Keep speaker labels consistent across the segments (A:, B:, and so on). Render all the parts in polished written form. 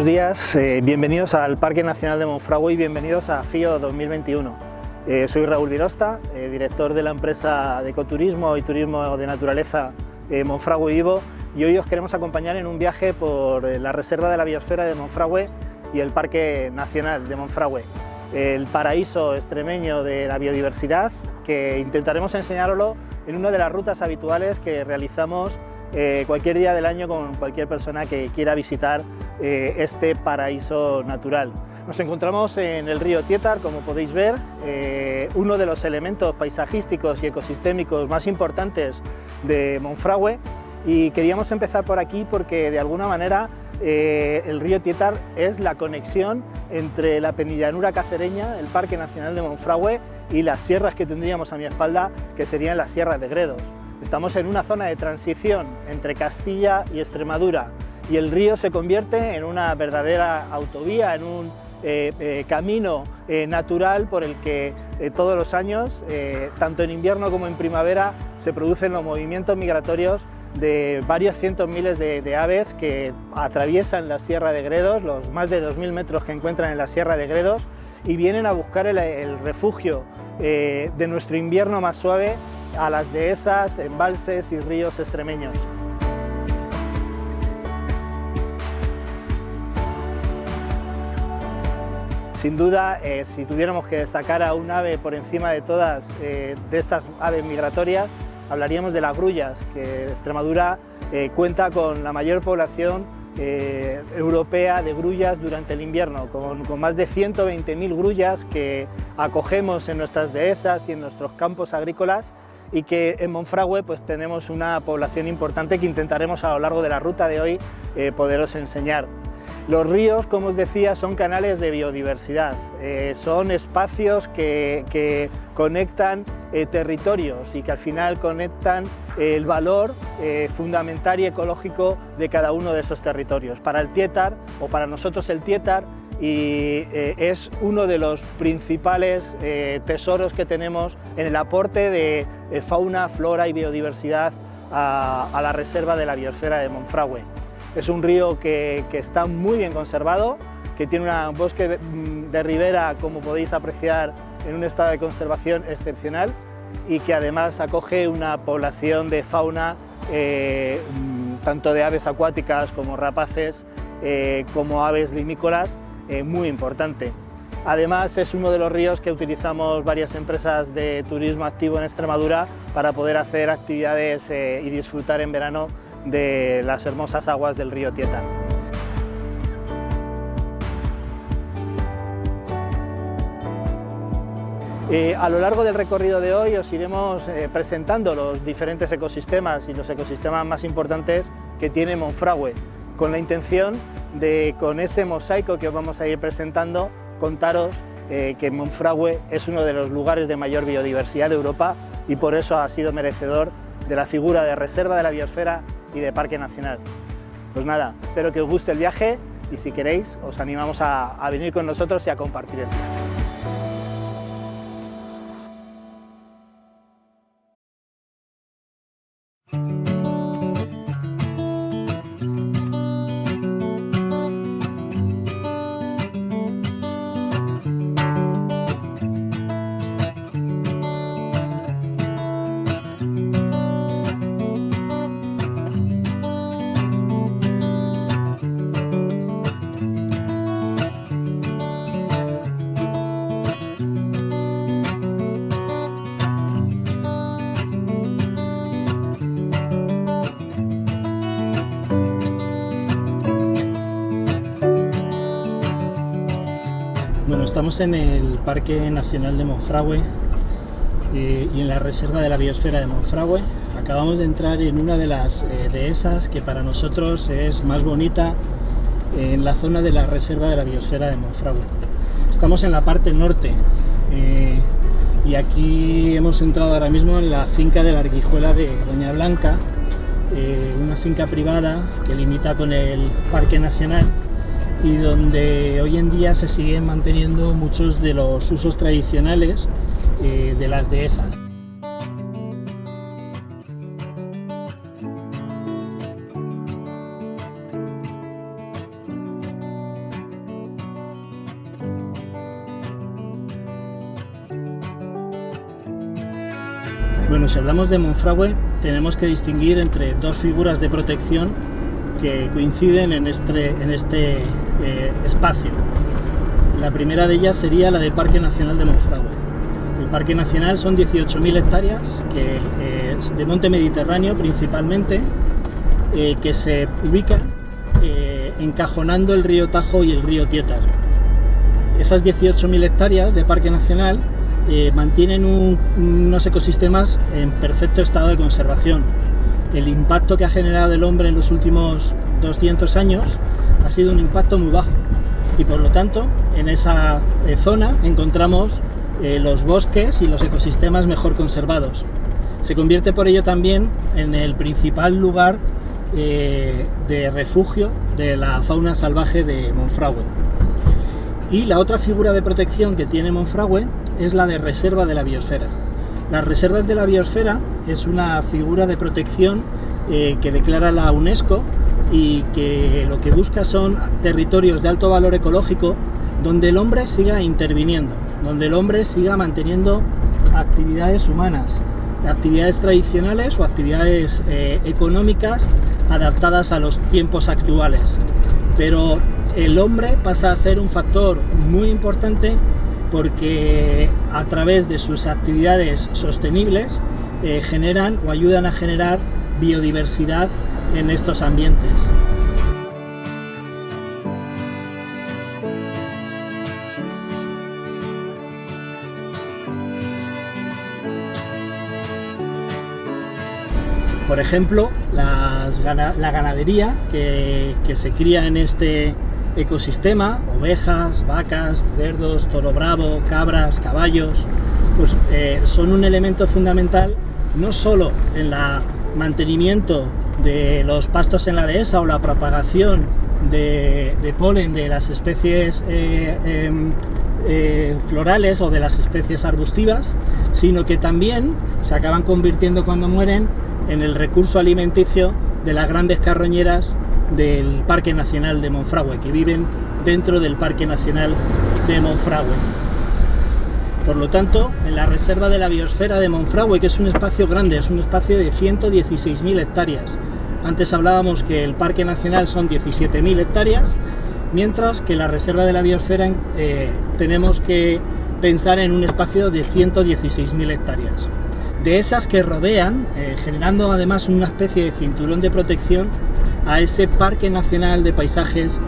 A: días, bienvenidos al Parque Nacional de Monfragüe y bienvenidos a FIO 2021. Soy Raúl Virosta, director de la empresa de ecoturismo y turismo de naturaleza Monfragüe Vivo, y hoy os queremos acompañar en un viaje por la Reserva de la Biosfera de Monfragüe y el Parque Nacional de Monfragüe, el paraíso extremeño de la biodiversidad, que intentaremos enseñaroslo en una de las rutas habituales que realizamos cualquier día del año con cualquier persona que quiera visitar este paraíso natural. Nos encontramos en el río Tietar, como podéis ver, uno de los elementos paisajísticos y ecosistémicos más importantes de Monfragüe, y queríamos empezar por aquí porque de alguna manera el río Tietar es la conexión entre la penillanura cacereña, el Parque Nacional de Monfragüe, y las sierras que tendríamos a mi espalda, que serían las sierras de Gredos. Estamos en una zona de transición entre Castilla y Extremadura, y el río se convierte en una verdadera autovía, en un camino natural por el que todos los años, tanto en invierno como en primavera, se producen los movimientos migratorios de varios cientos miles de aves que atraviesan la Sierra de Gredos, los más de 2000 metros que encuentran en la Sierra de Gredos, y vienen a buscar el refugio de nuestro invierno más suave a las dehesas, embalses y ríos extremeños. Sin duda, si tuviéramos que destacar a un ave por encima de todas de estas aves migratorias, hablaríamos de las grullas, que Extremadura cuenta con la mayor población europea de grullas durante el invierno, con más de 120.000 grullas que acogemos en nuestras dehesas y en nuestros campos agrícolas, y que en Monfragüe pues tenemos una población importante que intentaremos a lo largo de la ruta de hoy poderos enseñar. Los ríos, como os decía, son canales de biodiversidad, son espacios que conectan territorios y que al final conectan el valor fundamental y ecológico de cada uno de esos territorios. Para el Tietar, o para nosotros el Tietar, es uno de los principales tesoros que tenemos en el aporte de fauna, flora y biodiversidad a la Reserva de la Biosfera de Monfragüe. Es un río que está muy bien conservado, que tiene un bosque de ribera, como podéis apreciar, en un estado de conservación excepcional, y que además acoge una población de fauna, tanto de aves acuáticas como rapaces, como aves limícolas, muy importante. Además, es uno de los ríos que utilizamos varias empresas de turismo activo en Extremadura para poder hacer actividades y disfrutar en verano de las hermosas aguas del río Tietar. A lo largo del recorrido de hoy os iremos presentando los diferentes ecosistemas y los ecosistemas más importantes que tiene Monfragüe, con la intención de, con ese mosaico que os vamos a ir presentando, contaros que Monfragüe es uno de los lugares de mayor biodiversidad de Europa, y por eso ha sido merecedor de la figura de Reserva de la Biosfera y de Parque Nacional. Pues nada, espero que os guste el viaje, y si queréis os animamos a venir con nosotros y a compartir el viaje. Bueno, estamos en el Parque Nacional de Monfragüe y en la Reserva de la Biosfera de Monfragüe. Acabamos de entrar en una de las dehesas que para nosotros es más bonita en la zona de la Reserva de la Biosfera de Monfragüe. Estamos en la parte norte y aquí hemos entrado ahora mismo en la finca de la Arguijuela de Doña Blanca, una finca privada que limita con el Parque Nacional, y donde hoy en día se siguen manteniendo muchos de los usos tradicionales de las dehesas. Bueno, si hablamos de Monfragüe, tenemos que distinguir entre dos figuras de protección que coinciden en este espacio. La primera de ellas sería la del Parque Nacional de Monfragüe. El Parque Nacional son 18.000 hectáreas de monte mediterráneo principalmente, que se ubican encajonando el río Tajo y el río Tietar. Esas 18.000 hectáreas de Parque Nacional mantienen unos ecosistemas en perfecto estado de conservación. El impacto que ha generado el hombre en los últimos 200 años ha sido un impacto muy bajo y por lo tanto en esa zona encontramos los bosques y los ecosistemas mejor conservados. Se convierte por ello también en el principal lugar de refugio de la fauna salvaje de Monfragüe. Y la otra figura de protección que tiene Monfragüe es la de reserva de la biosfera. Las reservas de la biosfera es una figura de protección que declara la UNESCO y que lo que busca son territorios de alto valor ecológico donde el hombre siga interviniendo, donde el hombre siga manteniendo actividades humanas, actividades tradicionales o actividades económicas adaptadas a los tiempos actuales. Pero el hombre pasa a ser un factor muy importante porque a través de sus actividades sostenibles generan o ayudan a generar biodiversidad en estos ambientes. Por ejemplo, la ganadería que se cría en este ecosistema, ovejas, vacas, cerdos, toro bravo, cabras, caballos, pues son un elemento fundamental no solo en el mantenimiento de los pastos en la dehesa o la propagación de polen de las especies florales o de las especies arbustivas, sino que también se acaban convirtiendo cuando mueren en el recurso alimenticio de las grandes carroñeras del Parque Nacional de Monfragüe, que viven dentro del Parque Nacional de Monfragüe. Por lo tanto, en la reserva de la biosfera de Monfragüe, que es un espacio grande, es un espacio de 116.000 hectáreas. Antes hablábamos que el Parque Nacional son 17.000 hectáreas, mientras que la reserva de la biosfera tenemos que pensar en un espacio de 116.000 hectáreas. De esas que rodean, generando además una especie de cinturón de protección a ese Parque Nacional de Paisajes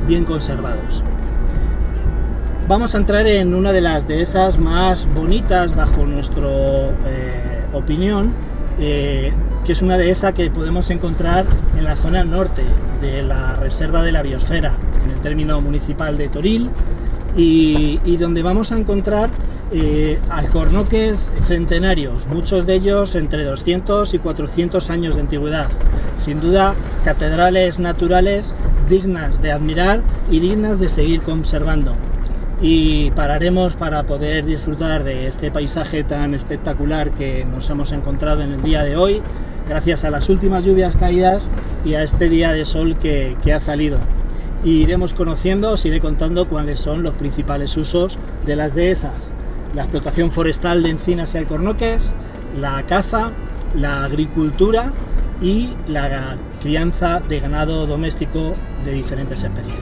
A: bien conservados. Vamos a entrar en una de las dehesas más bonitas bajo nuestra opinión, que es una dehesa que podemos encontrar en la zona norte de la reserva de la biosfera, en el término municipal de Toril, y donde vamos a encontrar alcornoques centenarios, muchos de ellos entre 200 y 400 años de antigüedad. Sin duda, catedrales naturales dignas de admirar y dignas de seguir conservando. Y pararemos para poder disfrutar de este paisaje tan espectacular que nos hemos encontrado en el día de hoy, gracias a las últimas lluvias caídas y a este día de sol que ha salido. Y iremos conociendo, os iré contando cuáles son los principales usos de las dehesas: la explotación forestal de encinas y alcornoques, la caza, la agricultura y la crianza de ganado doméstico de diferentes especies.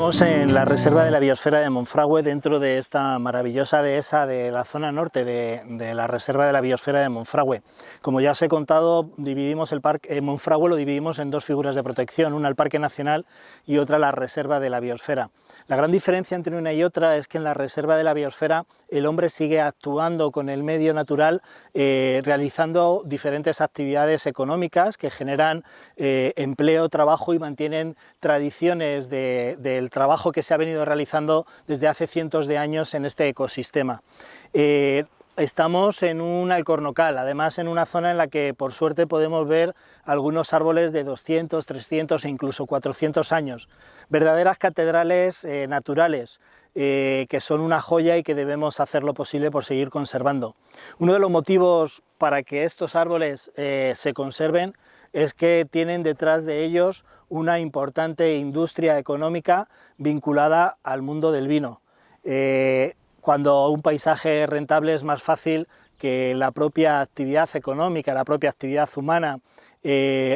A: Estamos en la Reserva de la Biosfera de Monfragüe, dentro de esta maravillosa dehesa de la zona norte de la Reserva de la Biosfera de Monfragüe. Como ya os he contado, dividimos el parque Monfragüe, lo dividimos en dos figuras de protección, una el Parque Nacional y otra la Reserva de la Biosfera. La gran diferencia entre una y otra es que en la Reserva de la Biosfera el hombre sigue actuando con el medio natural, realizando diferentes actividades económicas que generan empleo, trabajo y mantienen tradiciones del trabajo que se ha venido realizando desde hace cientos de años en este ecosistema. Estamos en un alcornocal, además en una zona en la que por suerte podemos ver algunos árboles de 200, 300 e incluso 400 años, verdaderas catedrales naturales, que son una joya y que debemos hacer lo posible por seguir conservando. Uno de los motivos para que estos árboles se conserven es que tienen detrás de ellos una importante industria económica vinculada al mundo del vino. Cuando un paisaje es rentable es más fácil que la propia actividad económica, la propia actividad humana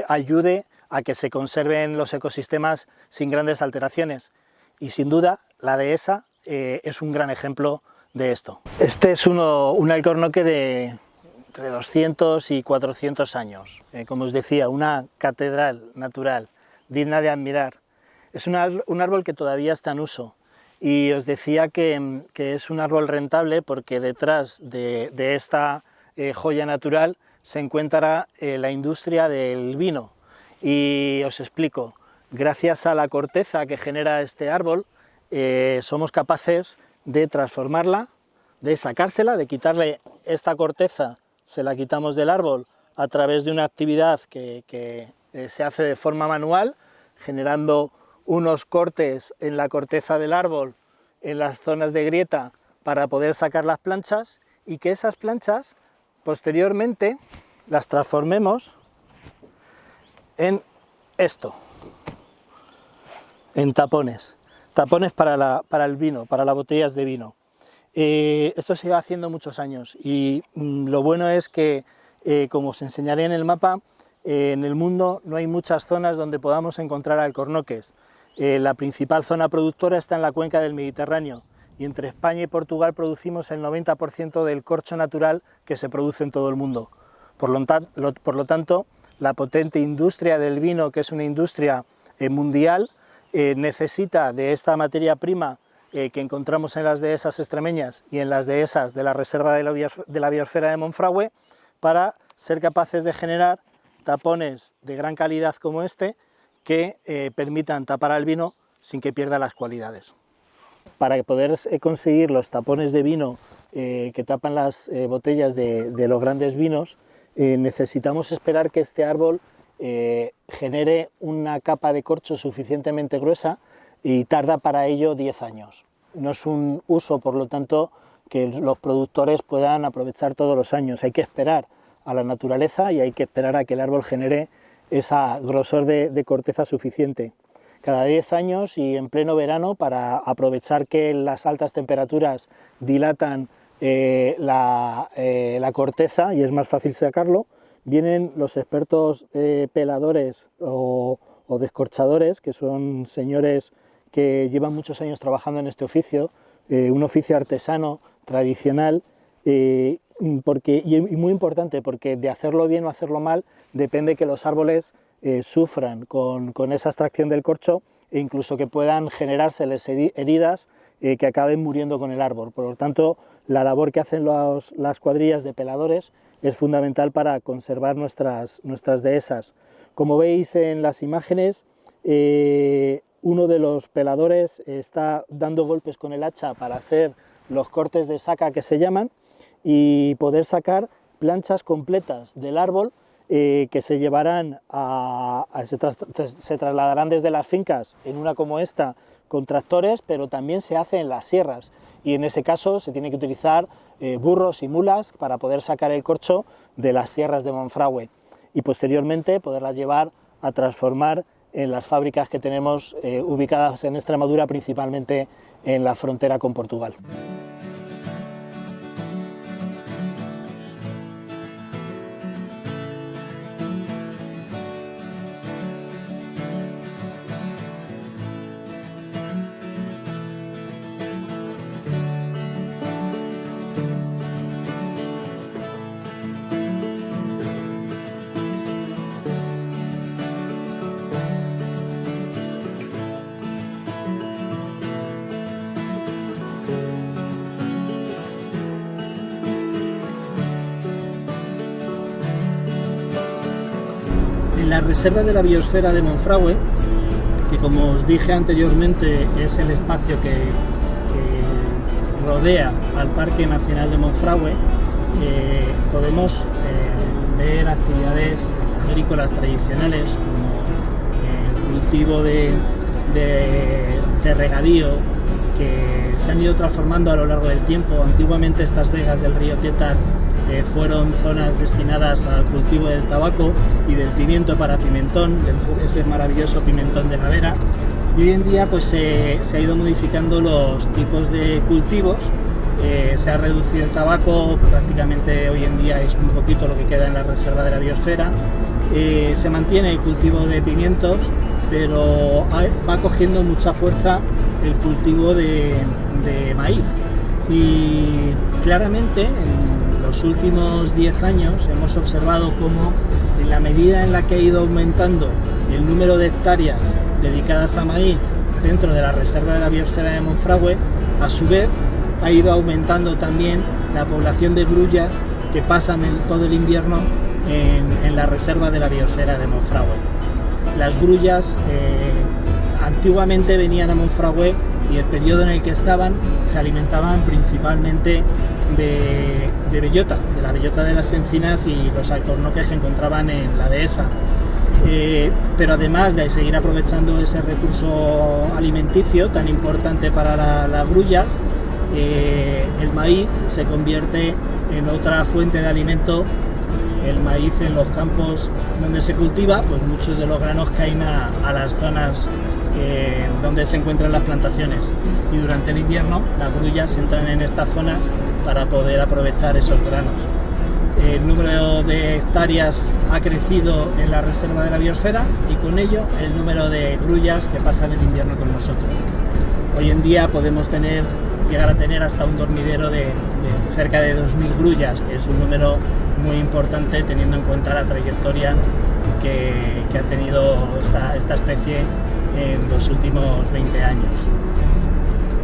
A: ayude a que se conserven los ecosistemas sin grandes alteraciones. Y sin duda la dehesa es un gran ejemplo de esto. Este es un alcornoque de entre 200 y 400 años. Como os decía, una catedral natural, digna de admirar. Es un árbol que todavía está en uso. Y os decía que es un árbol rentable porque detrás de esta joya natural se encuentra la industria del vino. Y os explico, gracias a la corteza que genera este árbol, somos capaces de transformarla, de sacársela, de quitarle esta corteza, se la quitamos del árbol a través de una actividad que se hace de forma manual, generando unos cortes en la corteza del árbol, en las zonas de grieta, para poder sacar las planchas, y que esas planchas posteriormente las transformemos en esto, en tapones para el vino, para las botellas de vino. Esto se lleva haciendo muchos años y lo bueno es que, como os enseñaré en el mapa, en el mundo no hay muchas zonas donde podamos encontrar alcornoques. La principal zona productora está en la cuenca del Mediterráneo y entre España y Portugal producimos el 90% del corcho natural que se produce en todo el mundo. Por lo tanto, la potente industria del vino, que es una industria mundial, necesita de esta materia prima que encontramos en las dehesas extremeñas y en las dehesas de la Reserva de la Biosfera de Monfragüe para ser capaces de generar tapones de gran calidad como este, que permitan tapar al vino sin que pierda las cualidades. Para poder conseguir los tapones de vino que tapan las botellas de los grandes vinos, necesitamos esperar que este árbol genere una capa de corcho suficientemente gruesa y tarda para ello 10 años. No es un uso, por lo tanto, que los productores puedan aprovechar todos los años. Hay que esperar a la naturaleza y hay que esperar a que el árbol genere esa grosor de corteza suficiente. Cada 10 años y en pleno verano, para aprovechar que las altas temperaturas dilatan la corteza y es más fácil sacarlo, vienen los expertos peladores o descorchadores, que son señores que llevan muchos años trabajando en este oficio, un oficio artesano, tradicional, y muy importante, porque de hacerlo bien o hacerlo mal depende que los árboles sufran con esa extracción del corcho e incluso que puedan generárseles heridas que acaben muriendo con el árbol. Por lo tanto, la labor que hacen las cuadrillas de peladores es fundamental para conservar nuestras dehesas. Como veis en las imágenes, uno de los peladores está dando golpes con el hacha para hacer los cortes de saca que se llaman y poder sacar planchas completas del árbol que se llevarán se trasladarán desde las fincas en una como esta con tractores, pero también se hace en las sierras y en ese caso se tiene que utilizar burros y mulas para poder sacar el corcho de las sierras de Monfragüe y posteriormente poderlas llevar a transformar en las fábricas que tenemos ubicadas en Extremadura, principalmente en la frontera con Portugal. La reserva de la biosfera de Monfragüe, que como os dije anteriormente es el espacio que rodea al Parque Nacional de Monfragüe, podemos ver actividades agrícolas tradicionales como el cultivo de regadío, que se han ido transformando a lo largo del tiempo. Antiguamente estas vegas del río Tétar fueron zonas destinadas al cultivo del tabaco y del pimiento para pimentón, ese maravilloso pimentón de la Vera. Y hoy en día pues se ha ido modificando los tipos de cultivos, se ha reducido el tabaco, prácticamente hoy en día es un poquito lo que queda en la reserva de la biosfera. Se mantiene el cultivo de pimientos, pero va cogiendo mucha fuerza el cultivo de maíz. Y claramente en los últimos 10 años hemos observado cómo, en la medida en la que ha ido aumentando el número de hectáreas dedicadas a maíz dentro de la reserva de la biosfera de Monfragüe, a su vez ha ido aumentando también la población de grullas que pasan todo el invierno en la reserva de la biosfera de Monfragüe. Las grullas antiguamente venían a Monfragüe y el periodo en el que estaban se alimentaban principalmente de bellota, de la bellota de las encinas y los alcornoques que encontraban en la dehesa. Pero además de seguir aprovechando ese recurso alimenticio tan importante para las grullas, el maíz se convierte en otra fuente de alimento. El maíz en los campos donde se cultiva, pues muchos de los granos caen a las zonas donde se encuentran las plantaciones, y durante el invierno las grullas entran en estas zonas para poder aprovechar esos granos. El número de hectáreas ha crecido en la reserva de la biosfera y con ello el número de grullas que pasan el invierno con nosotros. Hoy en día podemos llegar a tener hasta un dormidero de cerca de 2.000 grullas, que es un número muy importante teniendo en cuenta la trayectoria que ha tenido esta especie en los últimos 20 años.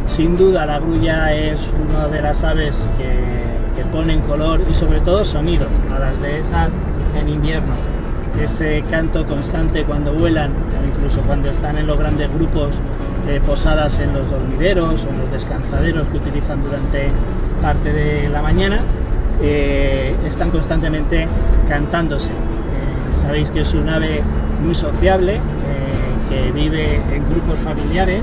A: Sin duda la grulla es una de las aves que ponen color y sobre todo sonido a las dehesas en invierno. Ese canto constante cuando vuelan o incluso cuando están en los grandes grupos de posadas en los dormideros o en los descansaderos que utilizan durante parte de la mañana, están constantemente cantándose. Sabéis que es un ave muy sociable, que vive en grupos familiares,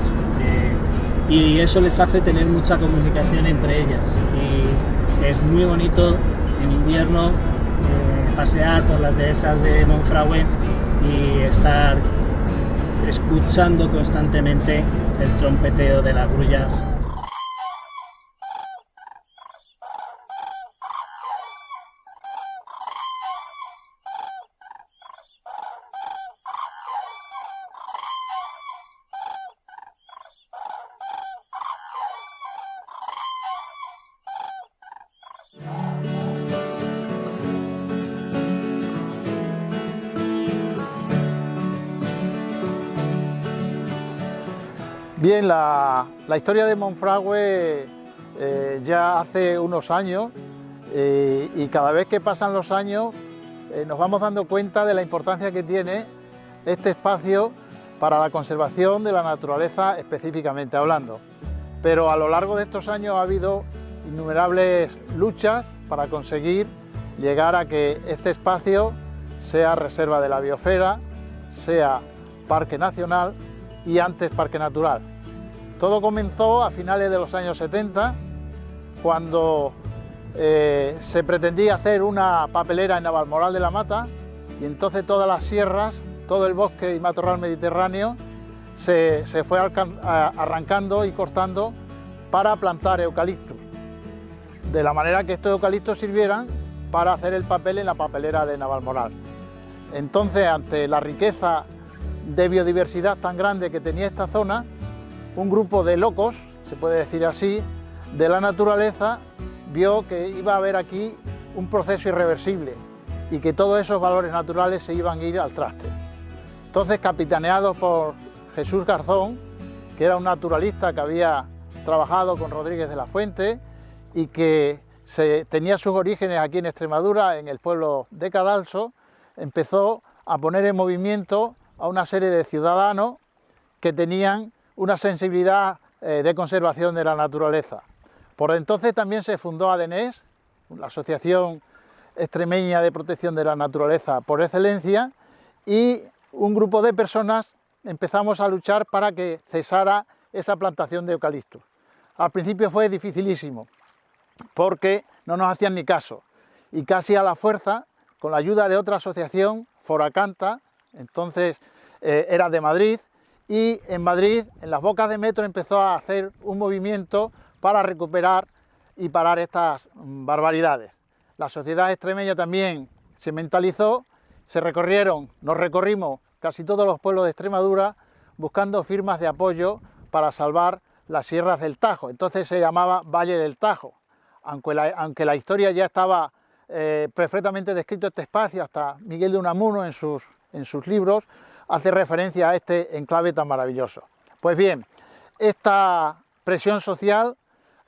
A: y eso les hace tener mucha comunicación entre ellas, y es muy bonito en invierno pasear por las dehesas de Monfragüe y estar escuchando constantemente el trompeteo de las grullas.
B: Bien, la historia de Monfragüe ya hace unos años, y cada vez que pasan los años nos vamos dando cuenta de la importancia que tiene este espacio para la conservación de la naturaleza específicamente hablando. Pero a lo largo de estos años ha habido innumerables luchas para conseguir llegar a que este espacio sea reserva de la biosfera, sea parque nacional y antes parque natural. Todo comenzó a finales de los años 70, cuando se pretendía hacer una papelera en Navalmoral de la Mata, y entonces todas las sierras, todo el bosque y matorral mediterráneo se fue arrancando y cortando para plantar eucaliptos, de la manera que estos eucaliptos sirvieran para hacer el papel en la papelera de Navalmoral. Entonces, ante la riqueza de biodiversidad tan grande que tenía esta zona, un grupo de locos, se puede decir así, de la naturaleza, vio que iba a haber aquí un proceso irreversible y que todos esos valores naturales se iban a ir al traste. Entonces, capitaneados por Jesús Garzón, que era un naturalista que había trabajado con Rodríguez de la Fuente y que tenía sus orígenes aquí en Extremadura, en el pueblo de Cadalso, empezó a poner en movimiento a una serie de ciudadanos que tenían una sensibilidad de conservación de la naturaleza. Por entonces también se fundó ADENES, la Asociación Extremeña de Protección de la Naturaleza por excelencia, y un grupo de personas empezamos a luchar para que cesara esa plantación de eucaliptos. Al principio fue dificilísimo, porque no nos hacían ni caso, y casi a la fuerza, con la ayuda de otra asociación, Foracanta, entonces era de Madrid, y en Madrid, en las bocas de metro, empezó a hacer un movimiento para recuperar y parar estas barbaridades. La sociedad extremeña también se mentalizó, nos recorrimos casi todos los pueblos de Extremadura buscando firmas de apoyo para salvar las sierras del Tajo. Entonces se llamaba Valle del Tajo, aunque la historia ya estaba perfectamente descrito este espacio, hasta Miguel de Unamuno en sus libros hace referencia a este enclave tan maravilloso. Pues bien, esta presión social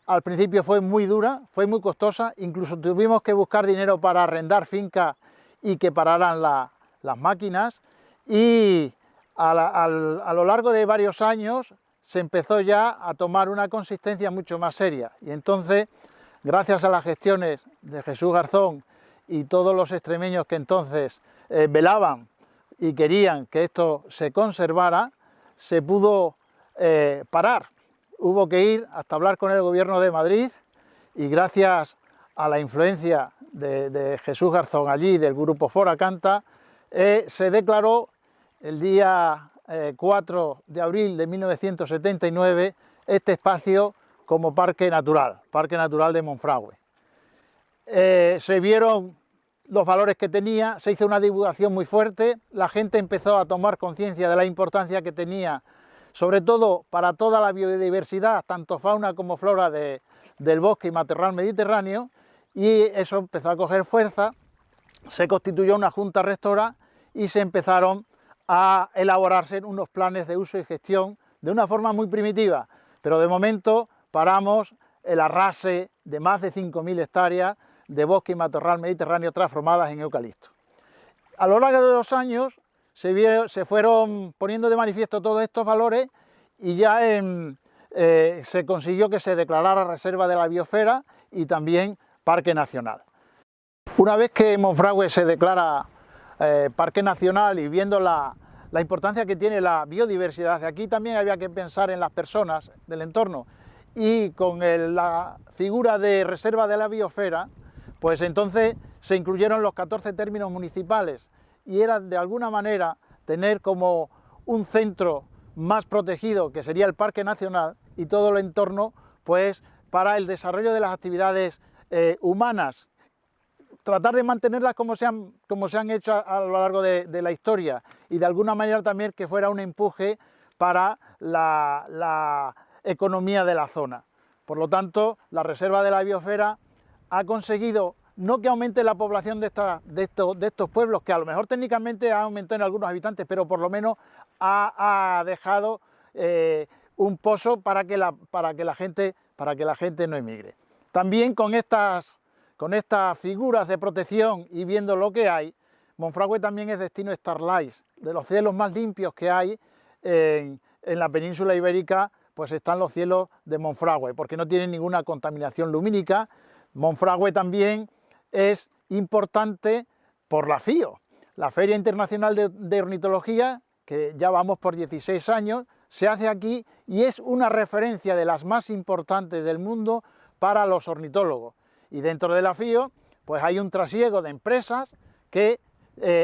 B: al principio fue muy dura, fue muy costosa, incluso tuvimos que buscar dinero para arrendar fincas y que pararan las máquinas, y a lo largo de varios años se empezó ya a tomar una consistencia mucho más seria, y entonces, gracias a las gestiones de Jesús Garzón y todos los extremeños que entonces velaban y querían que esto se conservara, se pudo parar. Hubo que ir hasta hablar con el gobierno de Madrid, y gracias a la influencia de Jesús Garzón allí, del grupo Foracanta, se declaró el día 4 de abril de 1979 este espacio como Parque Natural de Monfragüe. Se vieron los valores que tenía, se hizo una divulgación muy fuerte, la gente empezó a tomar conciencia de la importancia que tenía, sobre todo para toda la biodiversidad, tanto fauna como flora del bosque y matorral mediterráneo, y eso empezó a coger fuerza, se constituyó una junta rectora y se empezaron a elaborarse unos planes de uso y gestión de una forma muy primitiva, pero de momento paramos el arrase de más de 5.000 hectáreas de bosque y matorral mediterráneo transformadas en eucalipto. A lo largo de los años se fueron poniendo de manifiesto todos estos valores, y ya se consiguió que se declarara reserva de la biosfera y también parque nacional. Una vez que Monfragüe se declara parque nacional, y viendo la importancia que tiene la biodiversidad, aquí también había que pensar en las personas del entorno, y con la figura de reserva de la biosfera, pues entonces se incluyeron los 14 términos municipales, y era de alguna manera tener como un centro más protegido, que sería el Parque Nacional, y todo el entorno pues para el desarrollo de las actividades humanas, tratar de mantenerlas como se han hecho a lo largo de la historia, y de alguna manera también que fuera un empuje para la economía de la zona. Por lo tanto, la reserva de la biosfera ha conseguido no que aumente la población de estos pueblos, que a lo mejor técnicamente ha aumentado en algunos habitantes, pero por lo menos ha dejado un pozo para que la gente no emigre. También con estas figuras de protección, y viendo lo que hay, Monfragüe también es destino Starlight, de los cielos más limpios que hay en la península ibérica, pues están los cielos de Monfragüe, porque no tienen ninguna contaminación lumínica. Monfragüe también es importante por la FIO, la Feria Internacional de Ornitología, que ya vamos por 16 años, se hace aquí y es una referencia de las más importantes del mundo para los ornitólogos. Y dentro de la FIO pues hay un trasiego de empresas que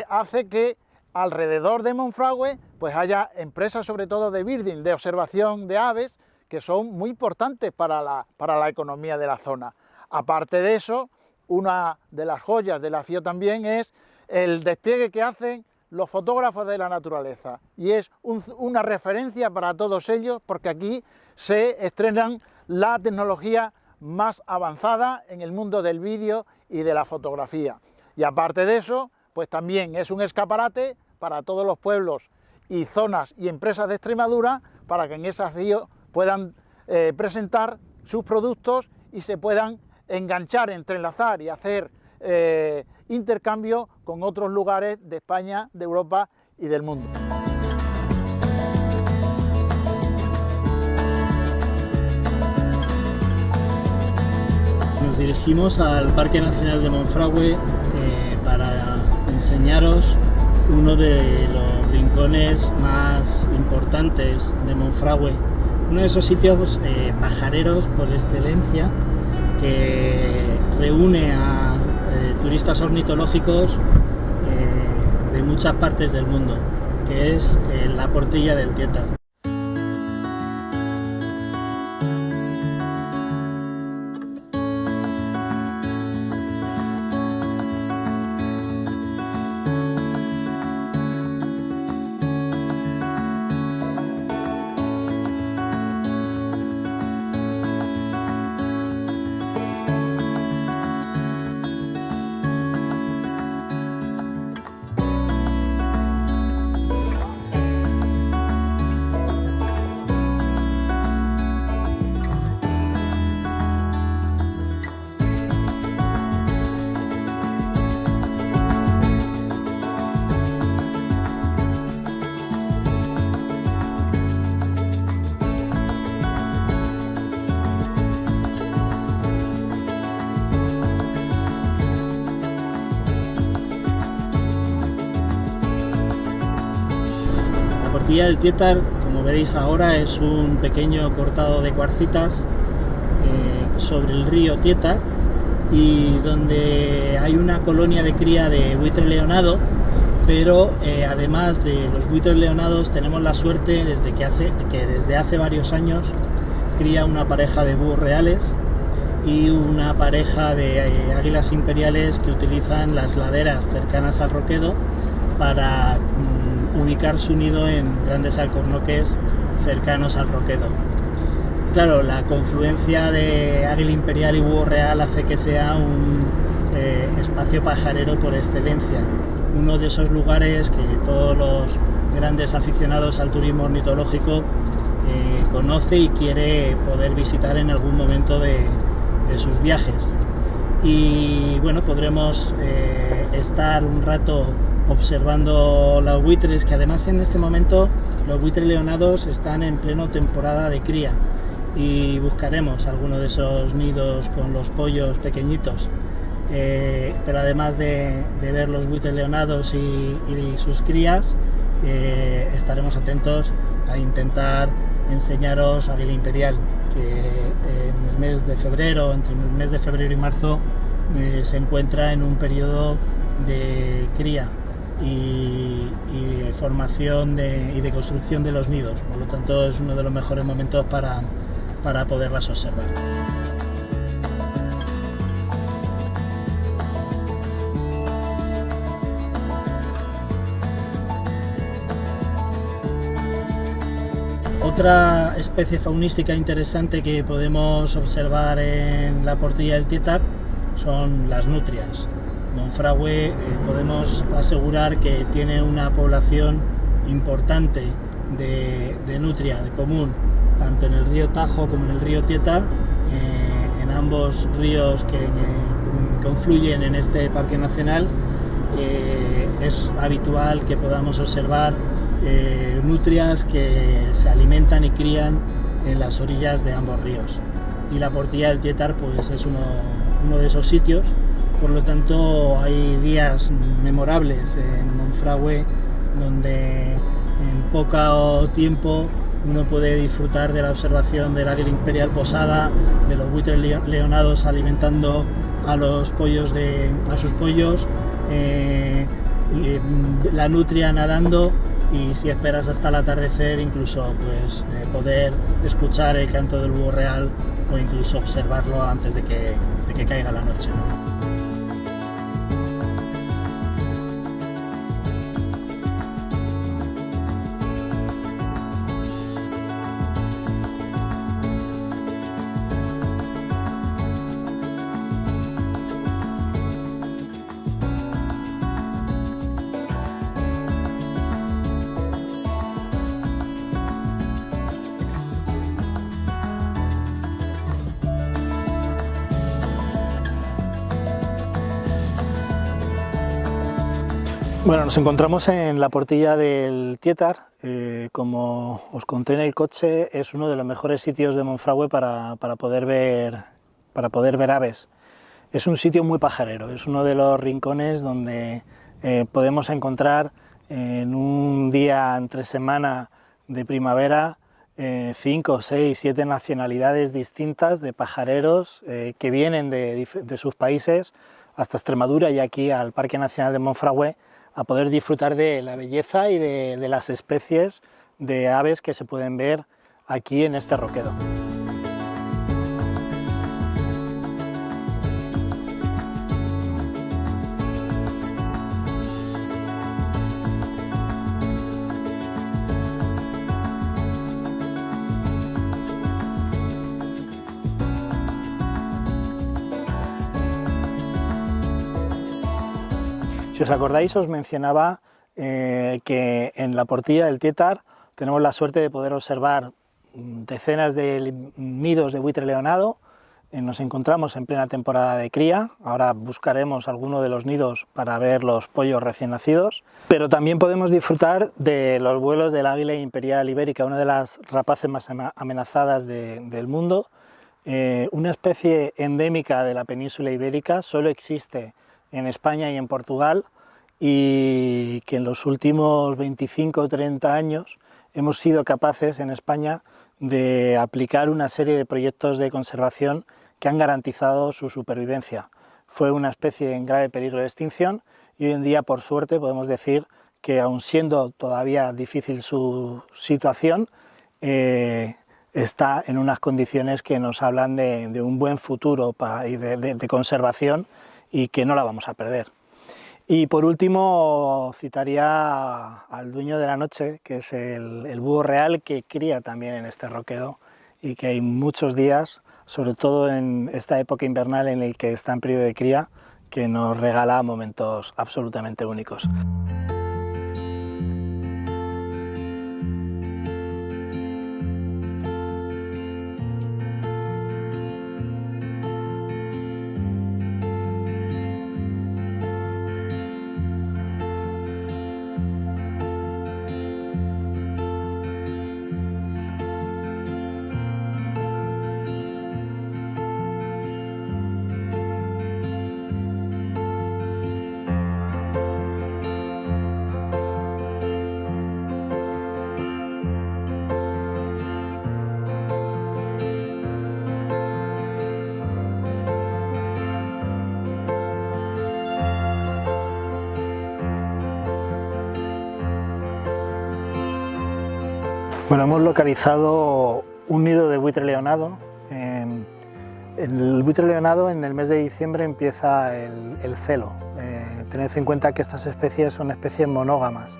B: hace que alrededor de Monfragüe pues haya empresas, sobre todo de birding, de observación de aves, que son muy importantes para la economía de la zona. Aparte de eso, una de las joyas de la FIO también es el despliegue que hacen los fotógrafos de la naturaleza, y es una referencia para todos ellos, porque aquí se estrenan la tecnología más avanzada en el mundo del vídeo y de la fotografía. Y aparte de eso, pues también es un escaparate para todos los pueblos y zonas y empresas de Extremadura, para que en esa FIO puedan presentar sus productos y se puedan enganchar, entrelazar y hacer intercambio con otros lugares de España, de Europa y del mundo.
A: Nos dirigimos al Parque Nacional de Monfragüe para enseñaros uno de los rincones más importantes de Monfragüe, uno de esos sitios pajareros por excelencia que reúne a turistas ornitológicos de muchas partes del mundo, que es la Portilla del Tietar. La Portilla del Tietar, como veréis ahora, es un pequeño cortado de cuarcitas sobre el río Tietar, y donde hay una colonia de cría de buitre leonado, pero además de los buitres leonados tenemos la suerte que desde hace varios años cría una pareja de búhos reales y una pareja de águilas imperiales que utilizan las laderas cercanas al Roquedo para ubicar su nido en grandes alcornoques cercanos al Roquedo. Claro, la confluencia de águila imperial y búho real hace que sea un espacio pajarero por excelencia, uno de esos lugares que todos los grandes aficionados al turismo ornitológico conoce y quiere poder visitar en algún momento de sus viajes. Y bueno, podremos estar un rato observando los buitres, que además en este momento los buitres leonados están en pleno temporada de cría, y buscaremos alguno de esos nidos con los pollos pequeñitos. Pero además de ver los buitres leonados y sus crías, estaremos atentos a intentar enseñaros águila imperial, que en el mes de febrero, entre el mes de febrero y marzo, se encuentra en un periodo de cría y formación y de construcción de los nidos. Por lo tanto, es uno de los mejores momentos para poderlas observar. Otra especie faunística interesante que podemos observar en la Portilla del Tietar son las nutrias. Monfragüe podemos asegurar que tiene una población importante de nutria, de común, tanto en el río Tajo como en el río Tietar, en ambos ríos que confluyen en este parque nacional. Es habitual que podamos observar nutrias que se alimentan y crían en las orillas de ambos ríos, y la Portilla del Tietar pues es uno de esos sitios. Por lo tanto, hay días memorables en Monfragüe donde en poco tiempo uno puede disfrutar de la observación del águila imperial posada, de los buitres leonados alimentando a sus pollos, la nutria nadando, y si esperas hasta el atardecer, incluso pues poder escuchar el canto del búho real, o incluso observarlo antes de que caiga la noche. Bueno, nos encontramos en la Portilla del Tietar. Como os conté en el coche, es uno de los mejores sitios de Monfragüe para poder ver aves. Es un sitio muy pajarero, es uno de los rincones donde podemos encontrar en un día entre semana de primavera 5, 6, 7 nacionalidades distintas de pajareros que vienen de sus países hasta Extremadura y aquí al Parque Nacional de Monfragüe a poder disfrutar de la belleza y de las especies de aves que se pueden ver aquí en este roquedo. Si os acordáis, os mencionaba que en la Portilla del Tietar tenemos la suerte de poder observar decenas de nidos de buitre leonado. Nos encontramos en plena temporada de cría, ahora buscaremos alguno de los nidos para ver los pollos recién nacidos, pero también podemos disfrutar de los vuelos del águila imperial ibérica, una de las rapaces más amenazadas del mundo, una especie endémica de la península ibérica, solo existe en España y en Portugal, y que en los últimos 25 o 30 años hemos sido capaces en España de aplicar una serie de proyectos de conservación que han garantizado su supervivencia. Fue una especie en grave peligro de extinción y hoy en día, por suerte, podemos decir que, aun siendo todavía difícil su situación, está en unas condiciones que nos hablan de un buen futuro y de conservación, y que no la vamos a perder. Y por último citaría al dueño de la noche, que es el búho real, que cría también en este roquedo y que hay muchos días, sobre todo en esta época invernal en el que está en periodo de cría, que nos regala momentos absolutamente únicos. Bueno, hemos localizado un nido de buitre leonado. El buitre leonado en el mes de diciembre empieza el celo. Tened en cuenta que estas especies son especies monógamas,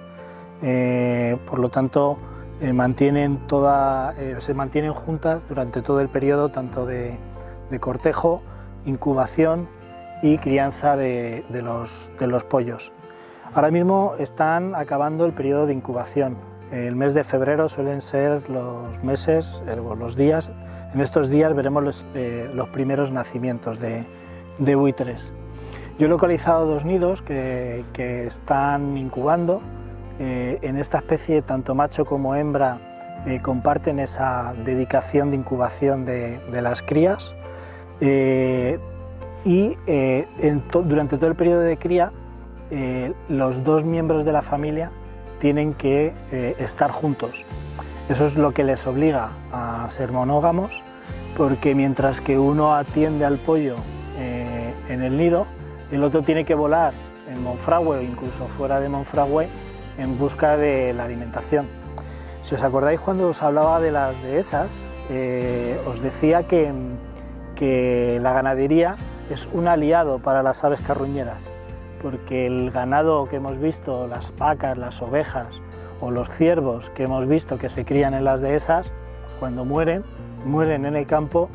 A: por lo tanto se mantienen juntas durante todo el periodo tanto de cortejo, incubación y crianza de los pollos. Ahora mismo están acabando el periodo de incubación. El mes de febrero suelen ser los meses, los días. En estos días veremos los primeros nacimientos de buitres. Yo he localizado 2 nidos que están incubando. En esta especie, tanto macho como hembra comparten esa dedicación de incubación de las crías. Durante todo el periodo de cría, los 2 miembros de la familia tienen que estar juntos. Eso es lo que les obliga a ser monógamos, porque mientras que uno atiende al pollo en el nido, el otro tiene que volar en Monfragüe o incluso fuera de Monfragüe en busca de la alimentación. Si os acordáis, cuando os hablaba de las dehesas, os decía que la ganadería es un aliado para las aves carroñeras, porque el ganado que hemos visto, las vacas, las ovejas o los ciervos que hemos visto que se crían en las dehesas, cuando mueren en el campo,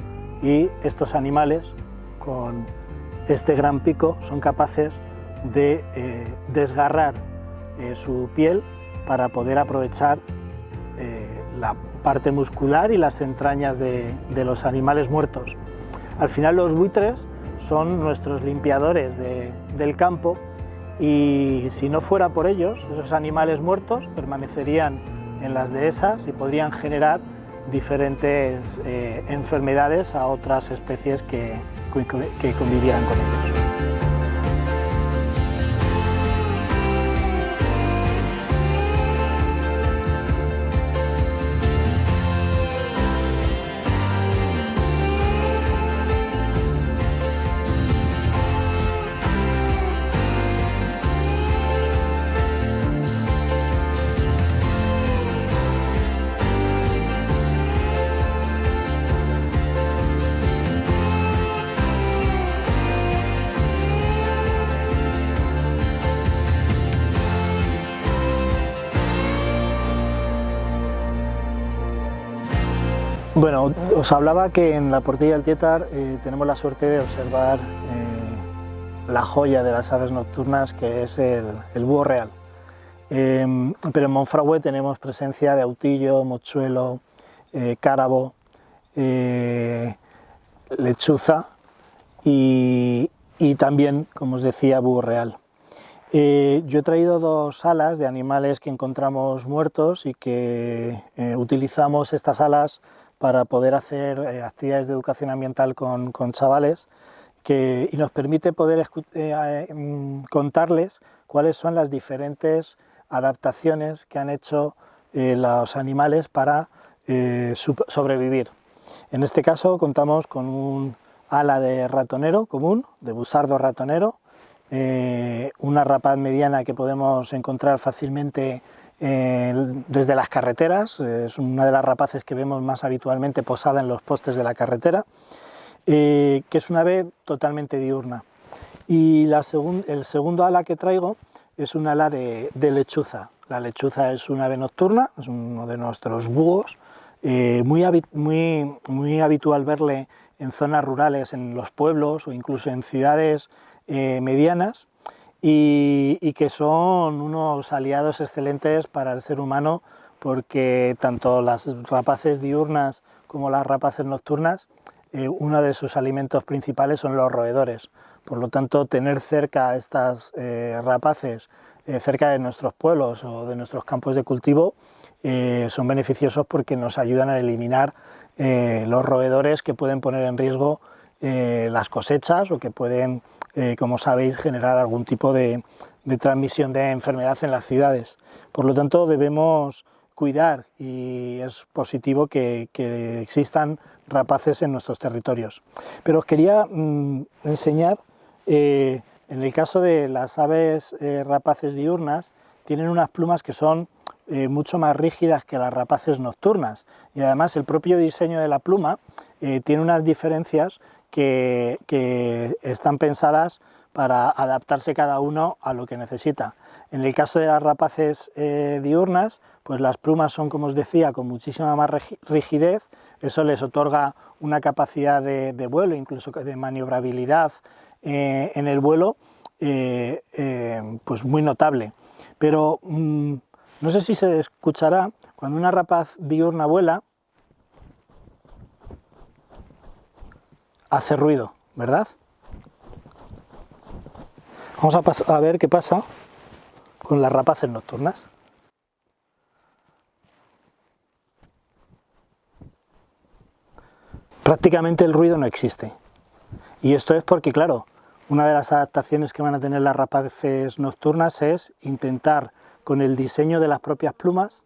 A: y estos animales con este gran pico son capaces de desgarrar su piel para poder aprovechar la parte muscular y las entrañas de los animales muertos. Al final, los buitres son nuestros limpiadores del campo y si no fuera por ellos, esos animales muertos permanecerían en las dehesas y podrían generar diferentes enfermedades a otras especies que convivieran con ellos. Bueno, os hablaba que en la Portilla del Tietar tenemos la suerte de observar la joya de las aves nocturnas, que es el búho real. Pero en Monfragüe tenemos presencia de autillo, mochuelo, cárabo, lechuza y también, como os decía, búho real. Yo he traído dos alas de animales que encontramos muertos y que utilizamos estas alas para poder hacer actividades de educación ambiental con chavales y nos permite poder contarles cuáles son las diferentes adaptaciones que han hecho los animales para sobrevivir. En este caso contamos con un ala de ratonero común, de busardo ratonero, una rapaz mediana que podemos encontrar fácilmente desde las carreteras, es una de las rapaces que vemos más habitualmente posada en los postes de la carretera, que es una ave totalmente diurna. Y el segundo ala que traigo es un ala de lechuza. La lechuza es una ave nocturna, es uno de nuestros búhos, muy habitual verle en zonas rurales, en los pueblos o incluso en ciudades medianas, y que son unos aliados excelentes para el ser humano, porque tanto las rapaces diurnas como las rapaces nocturnas, uno de sus alimentos principales son los roedores. Por lo tanto, tener cerca a estas rapaces, cerca de nuestros pueblos o de nuestros campos de cultivo, son beneficiosos porque nos ayudan a eliminar los roedores que pueden poner en riesgo las cosechas o que pueden, como sabéis, generar algún tipo de transmisión de enfermedad en las ciudades. Por lo tanto, debemos cuidar, y es positivo que existan rapaces en nuestros territorios. Pero os quería enseñar, en el caso de las aves rapaces diurnas, tienen unas plumas que son mucho más rígidas que las rapaces nocturnas, y además el propio diseño de la pluma tiene unas diferencias que están pensadas para adaptarse cada uno a lo que necesita. En el caso de las rapaces diurnas, pues las plumas son, como os decía, con muchísima más rigidez. Eso les otorga una capacidad de vuelo, incluso de maniobrabilidad en el vuelo, pues muy notable. Pero no sé si se escuchará, cuando una rapaz diurna vuela, hace ruido, ¿verdad? Vamos a ver qué pasa con las rapaces nocturnas. Prácticamente el ruido no existe. Y esto es porque, claro, una de las adaptaciones que van a tener las rapaces nocturnas es intentar, con el diseño de las propias plumas,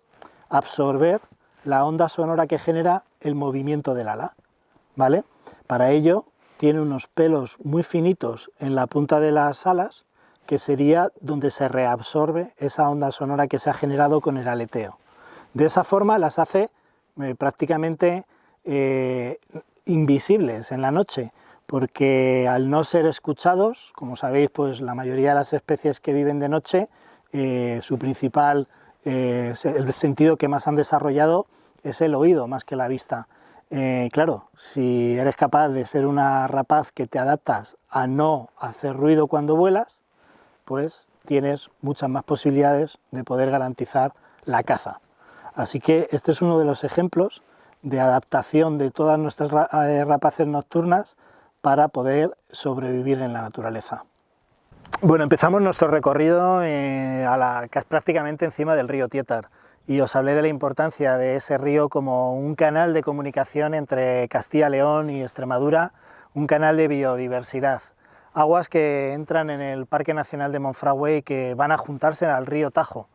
A: absorber la onda sonora que genera el movimiento del ala, ¿vale? Para ello tiene unos pelos muy finitos en la punta de las alas, que sería donde se reabsorbe esa onda sonora que se ha generado con el aleteo. De esa forma las hace prácticamente invisibles en la noche, porque al no ser escuchados, como sabéis, pues la mayoría de las especies que viven de noche, su principal, el sentido que más han desarrollado es el oído más que la vista. Claro, si eres capaz de ser una rapaz que te adaptas a no hacer ruido cuando vuelas, pues tienes muchas más posibilidades de poder garantizar la caza. Así que este es uno de los ejemplos de adaptación de todas nuestras rapaces nocturnas para poder sobrevivir en la naturaleza. Bueno, empezamos nuestro recorrido prácticamente encima del río Tietar, y os hablé de la importancia de ese río como un canal de comunicación entre Castilla, León y Extremadura, un canal de biodiversidad. Aguas que entran en el Parque Nacional de Monfragüe y que van a juntarse al río Tajo.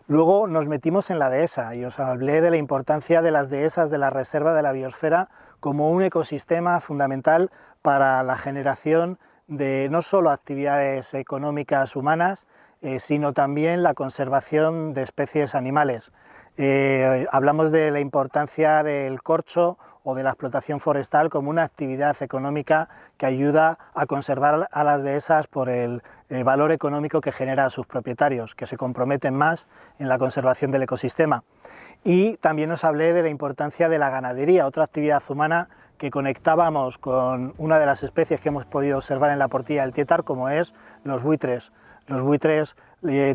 A: Luego nos metimos en la dehesa y os hablé de la importancia de las dehesas de la Reserva de la Biosfera como un ecosistema fundamental para la generación de no solo actividades económicas humanas, sino también la conservación de especies animales. Hablamos de la importancia del corcho o de la explotación forestal como una actividad económica que ayuda a conservar a las dehesas por el valor económico que genera a sus propietarios, que se comprometen más en la conservación del ecosistema. Y también os hablé de la importancia de la ganadería, otra actividad humana que conectábamos con una de las especies que hemos podido observar en la Portilla del Tietar, como es los buitres. Los buitres,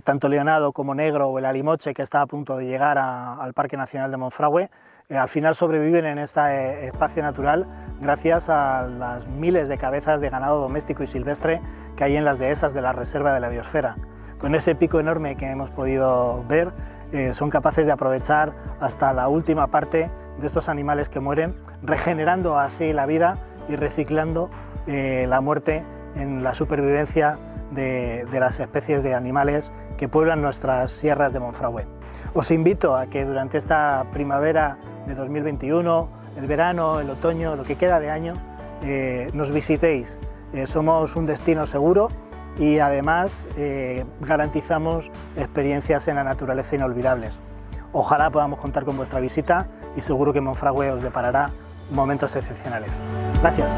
A: tanto leonado como negro o el alimoche, que está a punto de llegar al Parque Nacional de Monfragüe, al final sobreviven en este espacio natural gracias a las miles de cabezas de ganado doméstico y silvestre que hay en las dehesas de la Reserva de la Biosfera. Con ese pico enorme que hemos podido ver, son capaces de aprovechar hasta la última parte de estos animales que mueren, regenerando así la vida y reciclando la muerte en la supervivencia de las especies de animales que pueblan nuestras sierras de Monfragüe. Os invito a que durante esta primavera de 2021, el verano, el otoño, lo que queda de año, nos visitéis. Somos un destino seguro y además garantizamos experiencias en la naturaleza inolvidables. Ojalá podamos contar con vuestra visita y seguro que Monfragüe os deparará momentos excepcionales. Gracias.